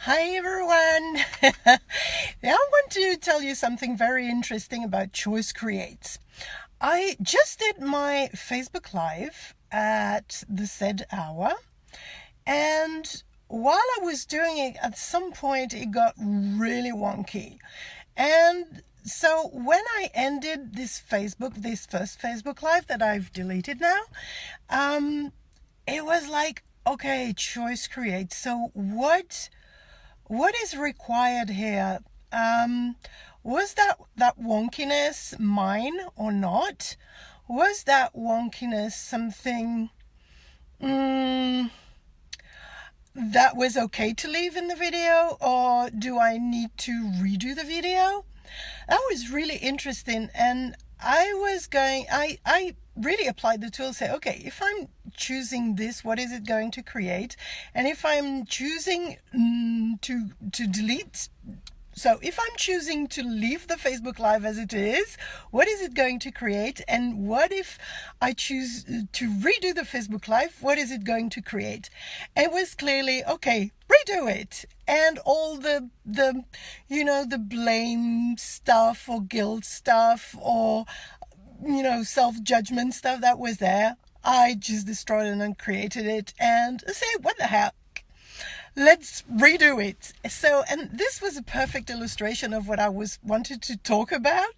Hi everyone! Now I want to tell you something very interesting about Choice Creates. I just did my Facebook Live at the said hour, and while I was doing it, at some point it got really wonky. And so when I ended this first Facebook Live that I've deleted now, it was like, okay, Choice Creates. So what is required here? Was that wonkiness mine or not? Was that wonkiness something that was okay to leave in the video, or do I need to redo the video? That was really interesting, and I really applied the tool, say, okay, if I'm choosing this, what is it going to create? And if I'm choosing to delete, so if I'm choosing to leave the Facebook Live as it is, what is it going to create? And what if I choose to redo the Facebook Live? What is it going to create? It was clearly, okay, redo it. And all the blame stuff or guilt stuff or, self-judgment stuff that was there, I just destroyed it and created it and say, what the heck? Let's redo it. So, and this was a perfect illustration of what I wanted to talk about.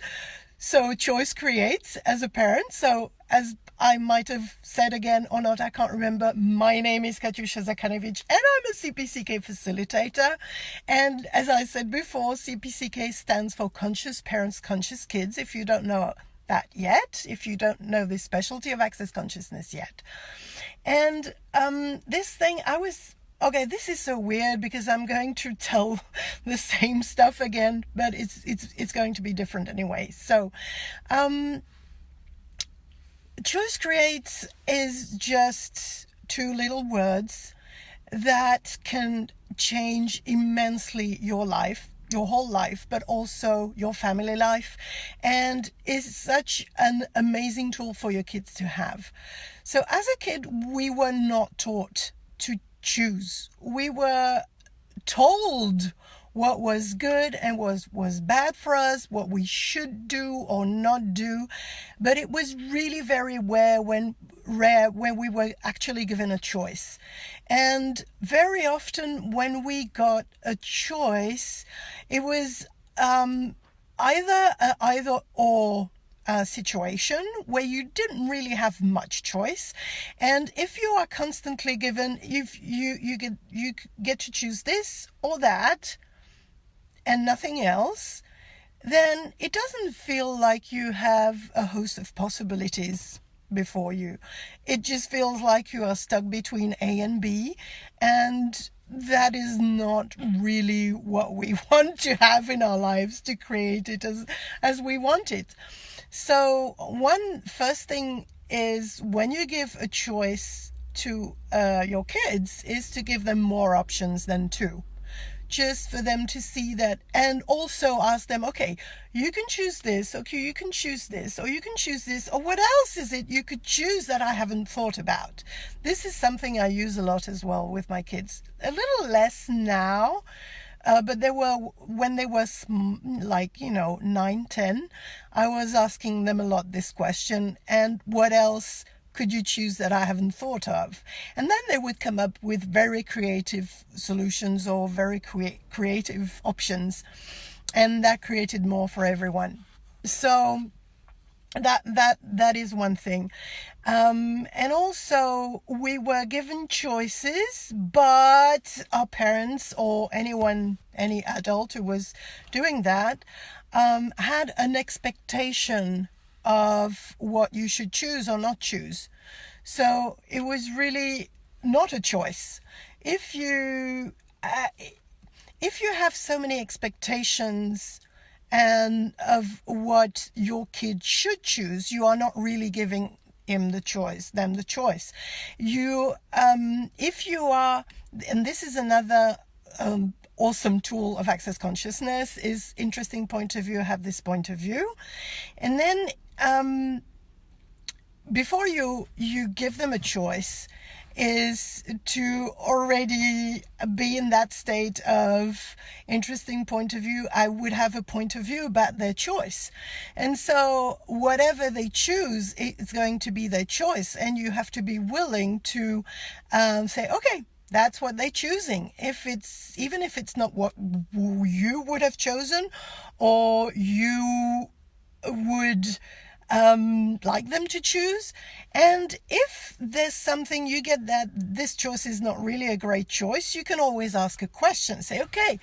So Choice Creates as a parent. So as I might have said again or not, I can't remember. My name is Katioucha and I'm a CPCK facilitator. And as I said before, CPCK stands for Conscious Parents, Conscious Kids. If you don't know that yet, if you don't know the specialty of access consciousness yet. And this thing, this is so weird because I'm going to tell the same stuff again, but it's going to be different anyway. So, Choice Creates is just two little words that can change immensely your life, your whole life, but also your family life, and is such an amazing tool for your kids to have. So as a kid, we were not taught to choose. We were told what was good and was bad for us, what we should do or not do, but it was really very rare when we were actually given a choice. And very often when we got a choice, it was either or situation where you didn't really have much choice. And if you are constantly given, if you get to choose this or that and nothing else, then it doesn't feel like you have a host of possibilities before you. It just feels like you are stuck between A and B, and that is not really what we want to have in our lives, to create it as we want it. So one first thing is, when you give a choice to your kids, is to give them more options than two. Just for them to see that, and also ask them, okay, you can choose this, okay, you can choose this, or you can choose this, or what else is it you could choose that I haven't thought about? This is something I use a lot as well with my kids. A little less now, but when they were 9, 10, I was asking them a lot this question, and what else could you choose that I haven't thought of? And then they would come up with very creative solutions or very creative options, and that created more for everyone. So that is one thing. And also we were given choices, but our parents or any adult who was doing that had an expectation of what you should choose or not choose. So it was really not a choice. If you have so many expectations and of what your kid should choose, you are not really giving them the choice. If you are, and this is another awesome tool of access consciousness, is interesting point of view, have this point of view. And then before you give them a choice, is to already be in that state of interesting point of view. I would have a point of view about their choice. And so whatever they choose, it's going to be their choice. And you have to be willing to say, okay, that's what they're choosing. Even if it's not what you would have chosen or you would like them to choose. And if there's something you get that this choice is not really a great choice, you can always ask a question. Say, okay,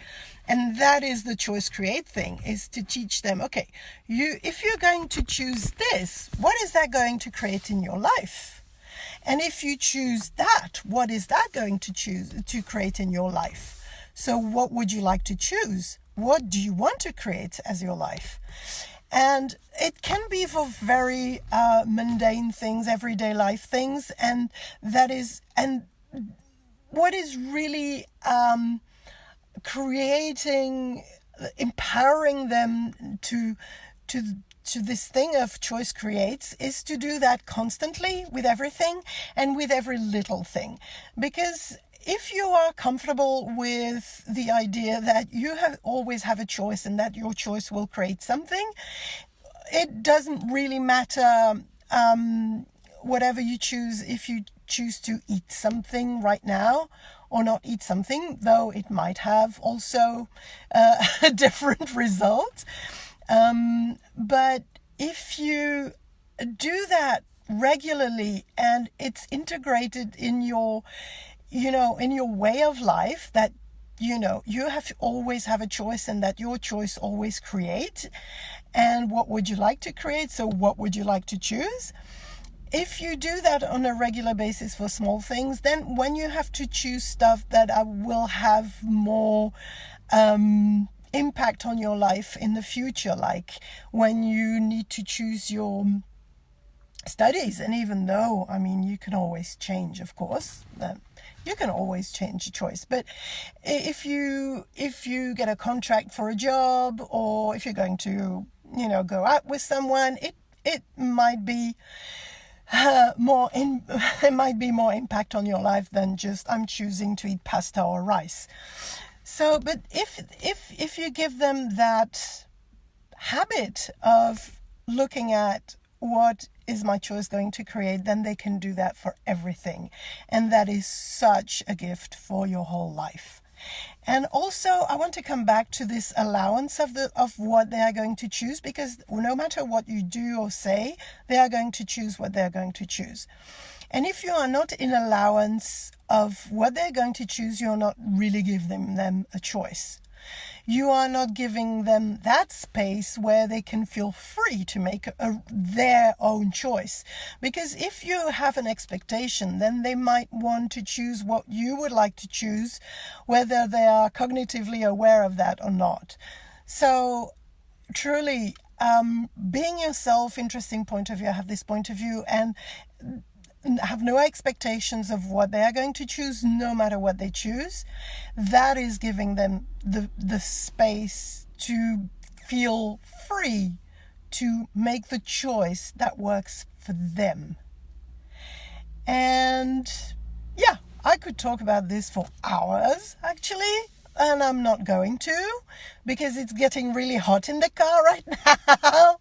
and that is the choice create thing, is to teach them, okay, if you're going to choose this, what is that going to create in your life? And if you choose that, what is that going to create in your life? So what would you like to choose? What do you want to create as your life? And it can be for very mundane things, everyday life things. And what is really empowering them to this thing of choice creates is to do that constantly with everything and with every little thing. Because if you are comfortable with the idea that you always have a choice and that your choice will create something, it doesn't really matter whatever you choose. If you choose to eat something right now or not eat something, though it might have also a different result. But if you do that regularly and it's integrated in your way of life, that you have to always have a choice and that your choice always create. And what would you like to create? So what would you like to choose? If you do that on a regular basis for small things, then when you have to choose stuff that will have more impact on your life in the future, like when you need to choose your studies, and even though, you can always change, of course, you can always change your choice. But if you get a contract for a job, or if you're going to, go out with someone, it might be it might be more impact on your life than just I'm choosing to eat pasta or rice. So, but if you give them that habit of looking at what is my choice going to create, then they can do that for everything. And that is such a gift for your whole life. And also, I want to come back to this allowance of what they are going to choose, because no matter what you do or say, they are going to choose what they're going to choose. And if you are not in allowance of what they're going to choose, you're not really giving them a choice. You are not giving them that space where they can feel free to make their own choice. Because if you have an expectation, then they might want to choose what you would like to choose, whether they are cognitively aware of that or not. So truly, being yourself, interesting point of view, have this point of view, and have no expectations of what they are going to choose, no matter what they choose. That is giving them the space to feel free to make the choice that works for them. And yeah, I could talk about this for hours, actually, and I'm not going to, because it's getting really hot in the car right now.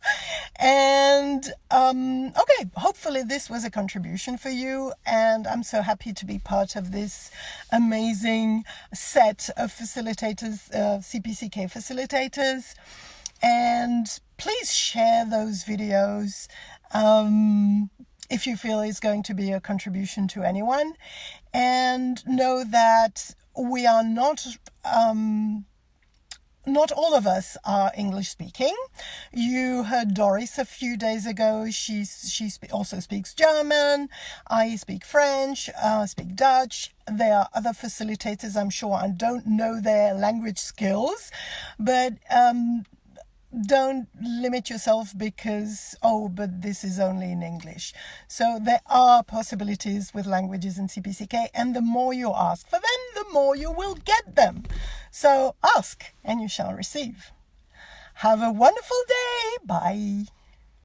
And okay, hopefully this was a contribution for you, and I'm so happy to be part of this amazing set of facilitators, CPCK facilitators. And please share those videos if you feel it's going to be a contribution to anyone. And know that we are not all of us are English speaking. You heard Doris a few days ago. She also speaks German. I speak French, speak Dutch. There are other facilitators, I'm sure. I don't know their language skills, but don't limit yourself because, but this is only in English. So there are possibilities with languages in CPCK, and the more you ask for them, the more you will get them. So ask and you shall receive. Have a wonderful day. Bye.